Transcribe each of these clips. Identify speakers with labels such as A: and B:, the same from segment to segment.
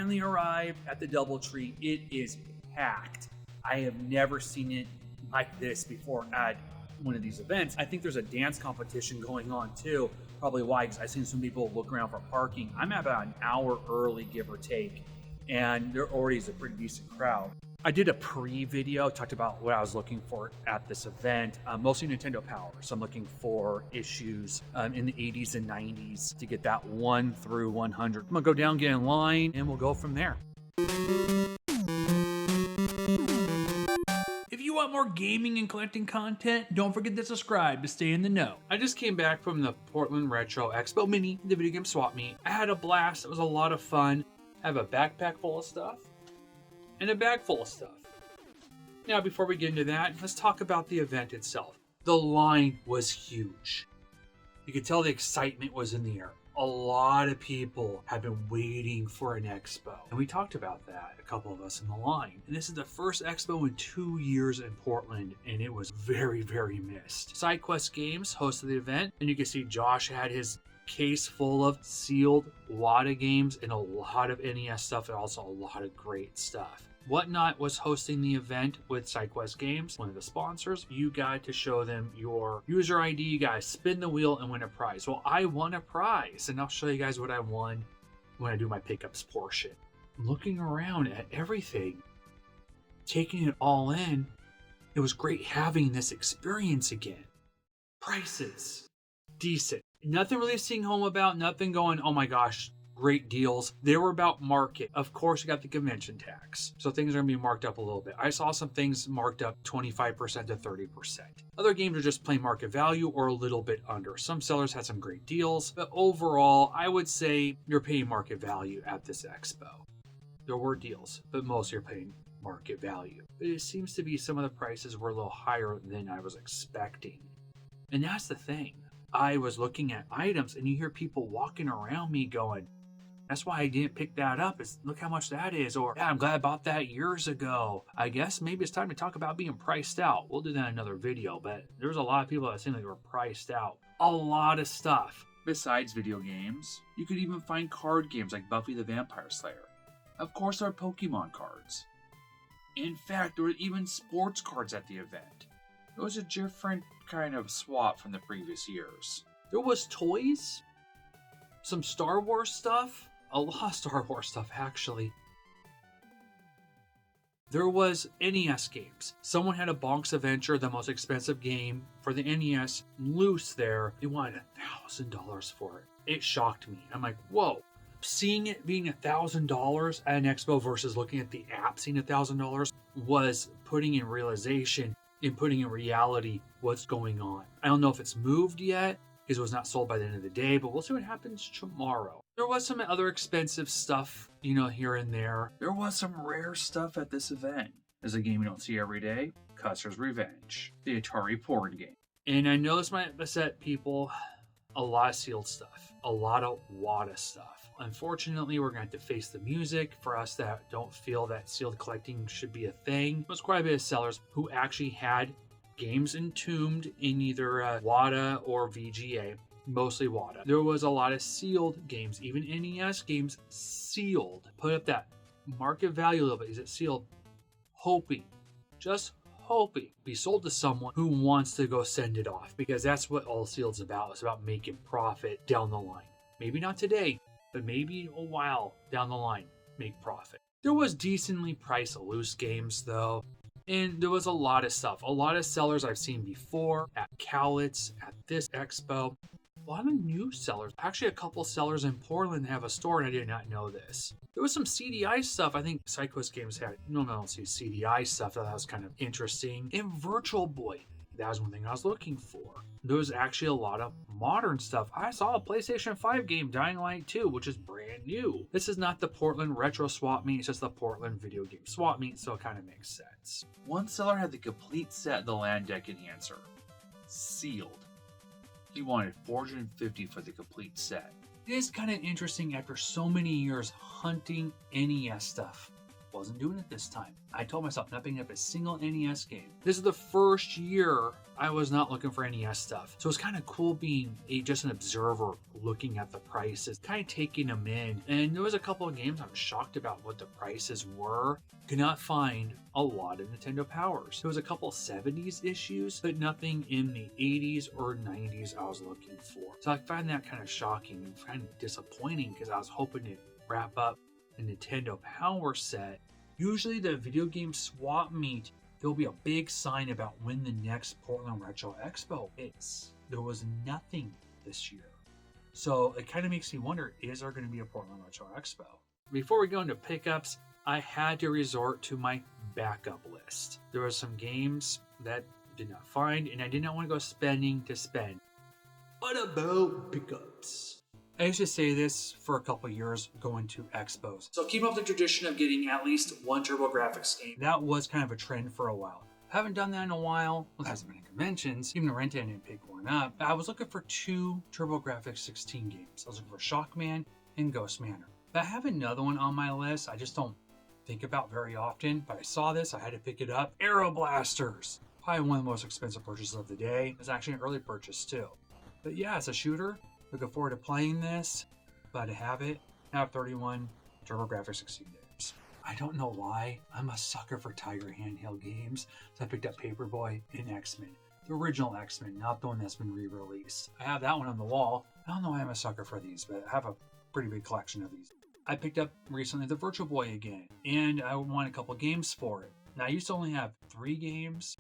A: finally arrived at the DoubleTree. It is packed. I have never seen it like this before at one of these events. I think there's a dance competition going on too. Probably why, because I've seen some people look around for parking. I'm about an hour early, give or take, and there already is a pretty decent crowd. I did a pre-video, talked about what I was looking for at this event, mostly Nintendo Power. So I'm looking for issues in the 80s and 90s to get that 1 through 100. I'm gonna go down, get in line, and we'll go from there. If you want more gaming and collecting content, don't forget to subscribe to stay in the know. I just came back from the Portland Retro Expo Mini, the video game swap meet. I had a blast. It was a lot of fun. I have a backpack full of stuff and a bag full of stuff. Now, before we get into that, let's talk about the event itself. The line was huge. You could tell the excitement was in the air. A lot of people have been waiting for an expo. And we talked about that, a couple of us in the line. And this is the first expo in 2 years in Portland, and it was very, very missed. SideQuest Games hosted the event, and you can see Josh had his case full of sealed WATA games and a lot of NES stuff, and also a lot of great stuff. Whatnot was hosting the event with SideQuest Games, one of the sponsors. You got to show them your user ID. You guys spin the wheel and win a prize. Well, I won a prize, and I'll show you guys what I won when I do my pickups portion. Looking around at everything, taking it all in, it was great having this experience again. Prices, decent. Nothing really seeing home about, nothing going, oh my gosh, great deals. They were about market. Of course, you got the convention tax, so things are going to be marked up a little bit. I saw some things marked up 25% to 30%. Other games are just plain market value or a little bit under. Some sellers had some great deals, but overall, I would say you're paying market value at this expo. There were deals, but mostly you're paying market value. But it seems to be some of the prices were a little higher than I was expecting. And that's the thing. I was looking at items and you hear people walking around me going, that's why I didn't pick that up. Is look how much that is. Or, yeah, I'm glad I bought that years ago. I guess maybe it's time to talk about being priced out. We'll do that in another video, but there's a lot of people that seem like they were priced out. A lot of stuff. Besides video games, you could even find card games like Buffy the Vampire Slayer. Of course, there are Pokemon cards. In fact, there were even sports cards at the event. It was a different kind of swap from the previous years. There was toys, some Star Wars stuff, a lot of Star Wars stuff actually. There was NES games. Someone had a Bonk's Adventure, the most expensive game for the NES, loose there. They wanted $1,000 for it. It shocked me. I'm like, whoa. Seeing it being $1,000 at an expo versus looking at the app seeing $1,000 was putting in realization and putting in reality what's going on. I don't know if it's moved yet because it was not sold by the end of the day, but we'll see what happens tomorrow. There was some other expensive stuff, here and there. There was some rare stuff at this event. There's a game you don't see every day, Custer's Revenge, the Atari porn game. And I know this might upset people, a lot of sealed stuff, a lot of WATA stuff. Unfortunately, we're going to have to face the music. For us that don't feel that sealed collecting should be a thing, there's quite a bit of sellers who actually had games entombed in either WATA or VGA, mostly WATA. There was a lot of sealed games, even NES games sealed. Put up that market value a little bit. Is it sealed? Just hoping be sold to someone who wants to go send it off, because that's what all sealed's about. It's about making profit down the line. Maybe not today, but maybe a while down the line, make profit. There was decently priced loose games though, and there was a lot of stuff. A lot of sellers I've seen before at Cowlitz, at this expo. A lot of new sellers. Actually, a couple sellers in Portland have a store, and I did not know this. There was some CDI stuff. I think SideQuest Games had. Normally I don't see CDI stuff. That was kind of interesting. And Virtual Boy. That was one thing I was looking for. There was actually a lot of modern stuff. I saw a PlayStation 5 game, Dying Light 2, which is brand new. This is not the Portland Retro Swap Meet, it's just the Portland Video Game Swap Meet, so it kind of makes sense. One seller had the complete set of the Land Deck Enhancer. Sealed. He wanted $450 for the complete set. It is kind of interesting after so many years hunting NES stuff. wasn't doing it this time. I told myself not picking up a single NES game. This is the first year I was not looking for NES stuff. So it's kind of cool being just an observer looking at the prices, kind of taking them in. And there was a couple of games I'm shocked about what the prices were. Could not find a lot of Nintendo Powers. There was a couple 70s issues, but nothing in the 80s or 90s I was looking for. So I find that kind of shocking and kind of disappointing because I was hoping to wrap up a Nintendo Power set. Usually the video game swap meet, there'll be a big sign about when the next Portland Retro Expo is. There was nothing this year. So it kind of makes me wonder, is there going to be a Portland Retro Expo? Before we go into pickups, I had to resort to my backup list. There were some games that I did not find, and I did not want to go spending to spend. What about pickups? I used to say this for a couple years going to expos. So keep up the tradition of getting at least one TurboGrafx game. That was kind of a trend for a while. I haven't done that in a while. Well, it hasn't been in conventions. Even Renta didn't pick one up. I was looking for 2 TurboGrafx 16 games. I was looking for Shockman and Ghost Manor. But I have another one on my list I just don't think about very often. But I saw this, I had to pick it up. Aero Blasters. Probably one of the most expensive purchases of the day. It's actually an early purchase too. But yeah, it's a shooter. Looking forward to playing this. Glad to have it. I have 31 TurboGrafx 16 games. I don't know why. I'm a sucker for Tiger handheld games. So I picked up Paperboy and X-Men. The original X-Men, not the one that's been re-released. I have that one on the wall. I don't know why I'm a sucker for these, but I have a pretty big collection of these. I picked up recently the Virtual Boy again, and I won a couple games for it. Now, I used to only have 3 games.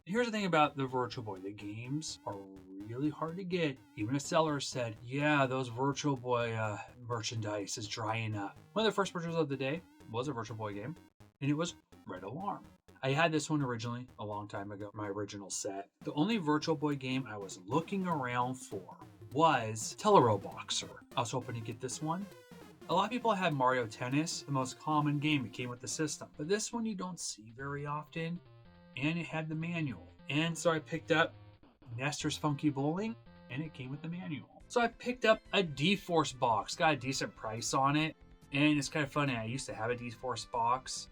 A: Here's the thing about the Virtual Boy. The games are really hard to get. Even a seller said, yeah, those Virtual Boy merchandise is drying up. One of the first purchases of the day was a Virtual Boy game, and it was Red Alarm. I had this one originally a long time ago, my original set. The only Virtual Boy game I was looking around for was Telero Boxer. I was hoping to get this one. A lot of people had Mario Tennis, the most common game. It came with the system. But this one you don't see very often, and it had the manual. And so I picked up Nestor's Funky Bowling, and it came with the manual. So I picked up a D-Force box, got a decent price on it, and it's kind of funny, I used to have a D-Force box.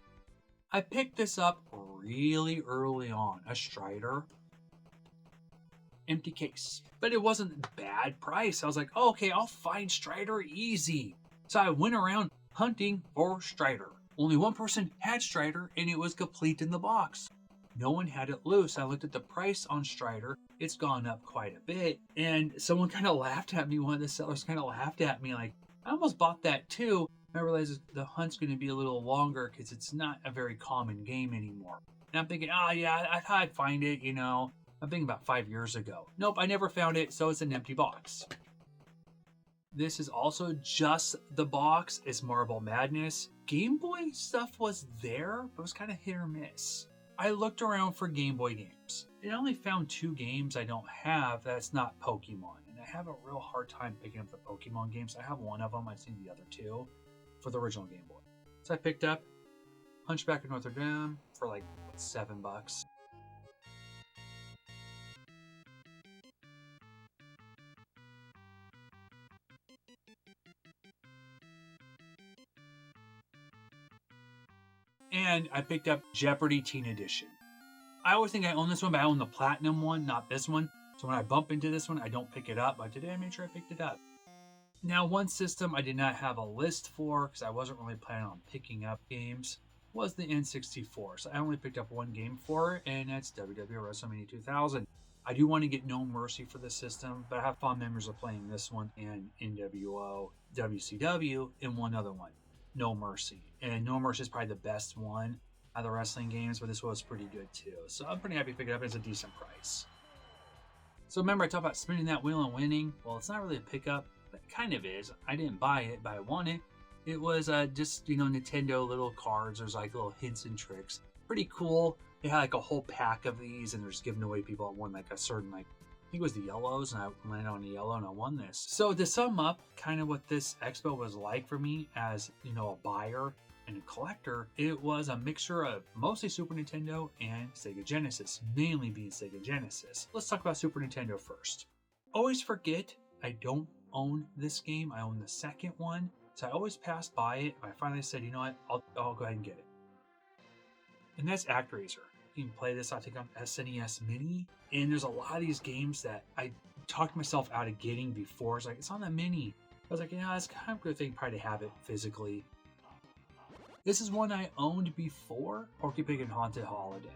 A: I picked this up really early on, a Strider, empty case. But it wasn't a bad price. I was like, oh, okay, I'll find Strider easy. So I went around hunting for Strider. Only one person had Strider, and it was complete in the box. No one had it loose. I looked at the price on Strider. It's gone up quite a bit. And someone kind of laughed at me. One of the sellers kind of laughed at me like, I almost bought that too. I realized the hunt's going to be a little longer because it's not a very common game anymore. And I'm thinking, oh yeah, I thought I'd find it, you know. I'm thinking about 5 years ago. Nope, I never found it, so it's an empty box. This is also just the box. It's Marble Madness. Game Boy stuff was there, but it was kind of hit or miss. I looked around for Game Boy games. I only found 2 games I don't have that's not Pokemon. And I have a real hard time picking up the Pokemon games. I have one of them. I've seen the other 2 for the original Game Boy. So I picked up Hunchback of Notre Dame for like $7. And I picked up Jeopardy Teen Edition. I always think I own this one, but I own the Platinum one, not this one. So when I bump into this one, I don't pick it up. But today I made sure I picked it up. Now, one system I did not have a list for, because I wasn't really planning on picking up games, was the N64. So I only picked up one game for it, and that's WWE WrestleMania 2000. I do want to get No Mercy for the system, but I have fond memories of playing this one and NWO, WCW, and one other one, No Mercy. And No Mercy is probably the best one out of the wrestling games, but this was pretty good too. So I'm pretty happy to pick it up. It's a decent price. So remember I talked about spinning that wheel and winning? Well, it's not really a pickup, but it kind of is. I didn't buy it, but I won it. It was just, Nintendo little cards. There's like little hints and tricks. Pretty cool. They had like a whole pack of these, and they're just giving away people that won like a certain, I think it was the yellows, and I landed on the yellow and I won this. So to sum up kind of what this expo was like for me as, a buyer and a collector, it was a mixture of mostly Super Nintendo and Sega Genesis, mainly being Sega Genesis. Let's talk about Super Nintendo first. Always forget I don't own this game. I own the second one. So I always passed by it. I finally said, you know what, I'll go ahead and get it. And that's ActRaiser. You can play this, I think, on SNES Mini. And there's a lot of these games that I talked myself out of getting before. It's like, it's on the Mini. I was like, yeah, it's kind of a good thing probably to have it physically. This is one I owned before Porky Pig and Haunted Holiday.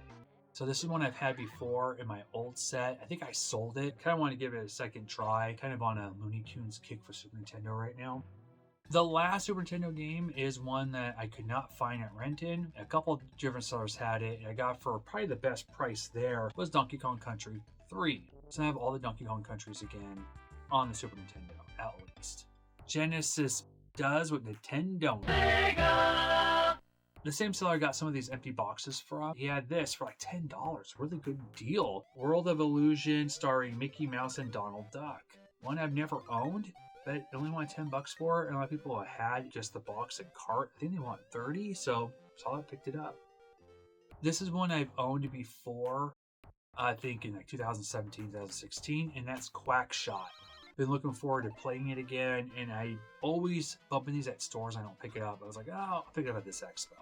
A: So this is one I've had before in my old set. I think I sold it. Kind of want to give it a second try. Kind of on a Looney Tunes kick for Super Nintendo right now. The last Super Nintendo game is one that I could not find at Renton. A couple of different sellers had it, and I got for probably the best price there was Donkey Kong Country 3. So I have all the Donkey Kong countries again on the Super Nintendo, at least. Genesis does what Nintendo Mega! The same seller got some of these empty boxes from. He had this for like $10. Really good deal. World of Illusion starring Mickey Mouse and Donald Duck. One I've never owned, but only wanted $10 for it. And a lot of people had just the box and cart. I think they want 30, so I picked it up. This is one I've owned before, I think in like 2017, 2016, and that's Quackshot. Been looking forward to playing it again, and I always bump in these at stores. I don't pick it up. I was like, oh, I'll pick it up at this expo.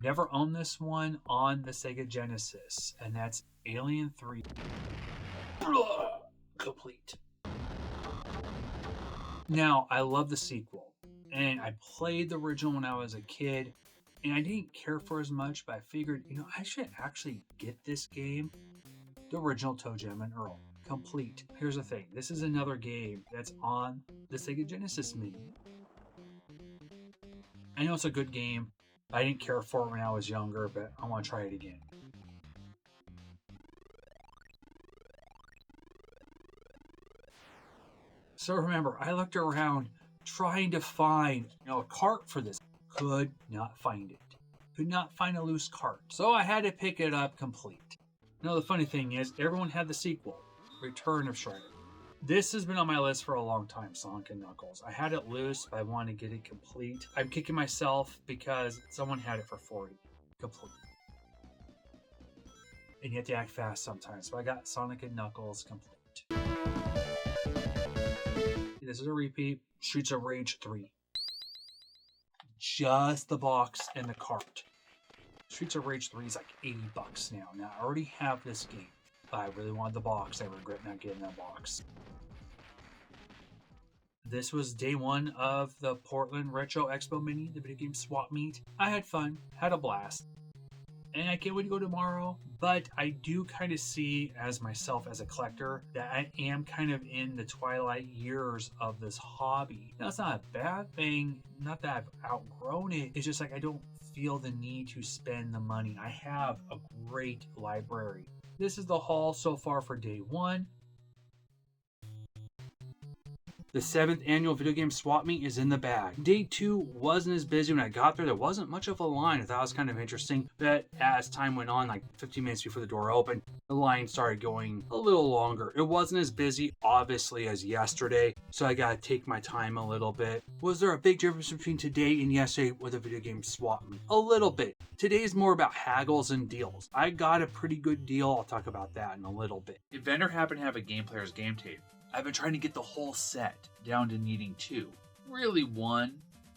A: Never owned this one on the Sega Genesis, and that's Alien 3 Complete. Now, I love the sequel, and I played the original when I was a kid, and I didn't care for as much, but I figured, you know, I should actually get this game, the original Toe Jam and Earl. Complete. Here's the thing. This is another game that's on the Sega Genesis Mini. I know it's a good game. I didn't care for it when I was younger, but I want to try it again. So remember, I looked around trying to find, a cart for this. Could not find it. Could not find a loose cart. So I had to pick it up complete. Now the funny thing is, everyone had the sequel. Return of Shredder. This has been on my list for a long time, Sonic and Knuckles. I had it loose, but I wanted to get it complete. I'm kicking myself because someone had it for 40. Complete. And you have to act fast sometimes. So I got Sonic and Knuckles complete. This is a repeat. Streets of Rage 3. Just the box and the cart. Streets of Rage 3 is like $80 now. Now I already have this game. I really wanted the box. I regret not getting that box. This was day one of the Portland Retro Expo Mini, the video game swap meet. I had fun, had a blast, and I can't wait to go tomorrow. But I do kind of see as myself as a collector that I am kind of in the twilight years of this hobby. Now, it's not a bad thing, not that I've outgrown it. It's just like I don't feel the need to spend the money. I have a great library. This is the haul so far for day one. The 7th annual video game swap meet is in the bag. Day 2 wasn't as busy when I got there. There wasn't much of a line. I thought it was kind of interesting. But as time went on, like 15 minutes before the door opened, the line started going a little longer. It wasn't as busy, obviously, as yesterday. So I got to take my time a little bit. Was there a big difference between today and yesterday with a video game swap meet? A little bit. Today's more about haggles and deals. I got a pretty good deal. I'll talk about that in a little bit. If vendor happened to have a Game Player's game tape, I've been trying to get the whole set down to needing 2. Really 1,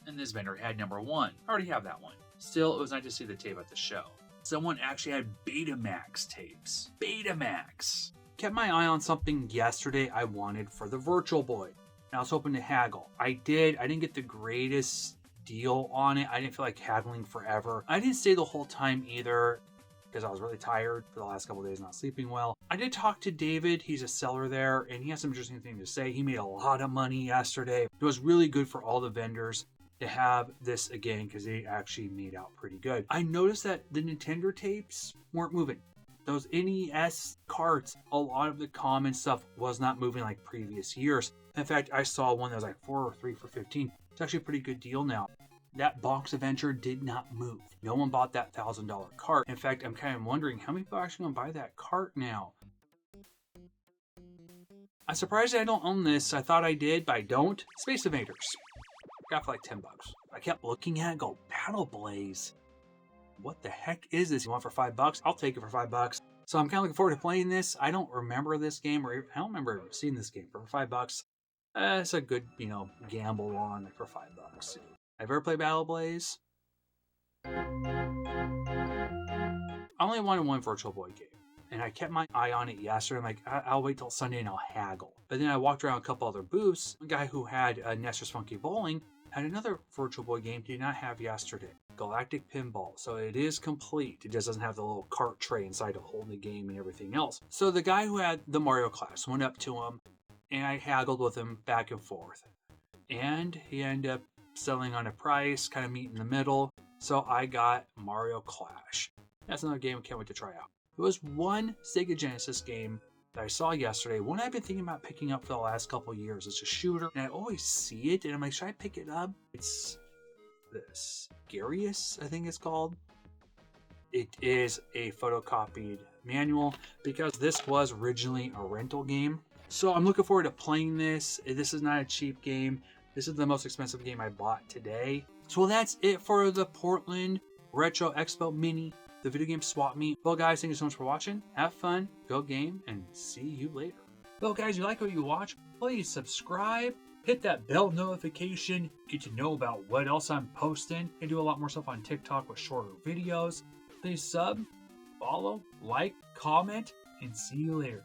A: and this vendor had number 1. I already have that one. Still, it was nice to see the tape at the show. Someone actually had Betamax tapes. Betamax! Kept my eye on something yesterday I wanted for the Virtual Boy. And I was hoping to haggle. I did. I didn't get the greatest deal on it. I didn't feel like haggling forever. I didn't stay the whole time either, because I was really tired for the last couple of days, not sleeping well. I did talk to David. He's a seller there, and he has some interesting things to say. He made a lot of money yesterday. It was really good for all the vendors to have this again, because they actually made out pretty good. I noticed that the Nintendo tapes weren't moving. Those NES carts, a lot of the common stuff was not moving like previous years. In fact, I saw one that was like 4 or 3 for 15. It's actually a pretty good deal now. That box adventure did not move. No one bought that $1,000 cart. In fact, I'm kind of wondering how many people are actually going to buy that cart now. I'm surprised I don't own this. I thought I did, but I don't. Space Invaders. Got for like $10. I kept looking at it, go, Battle Blaze. What the heck is this? You want it for $5? I'll take it for $5. So I'm kind of looking forward to playing this. I don't remember this game, or I don't remember seeing this game for $5. It's a good, gamble on for $5. Have you ever played Battle Blaze? I only wanted one Virtual Boy game, and I kept my eye on it yesterday. I'm like, I'll wait till Sunday and I'll haggle. But then I walked around a couple other booths. A guy who had Nestor's Funky Bowling had another Virtual Boy game he did not have yesterday, Galactic Pinball. So it is complete. It just doesn't have the little cart tray inside to hold the game and everything else. So the guy who had the Mario class went up to him, and I haggled with him back and forth. And he ended up settling on a price, kind of meet in the middle. So I got Mario Clash. That's another game I can't wait to try out. It was one Sega Genesis game that I saw yesterday, one I've been thinking about picking up for the last couple of years. It's a shooter, and I always see it, and I'm like, should I pick it up? It's this Garius, I think it's called. It is a photocopied manual because this was originally a rental game. So I'm looking forward to playing this. This is not a cheap game. This is the most expensive game I bought today. So that's it for the Portland Retro Expo Mini, the video game swap meet. Well, guys, thank you so much for watching. Have fun, go game, and see you later. Well, guys, you like what you watch? Please subscribe, hit that bell notification, get to know about what else I'm posting. I do a lot more stuff on TikTok with shorter videos. Please sub, follow, like, comment, and see you later.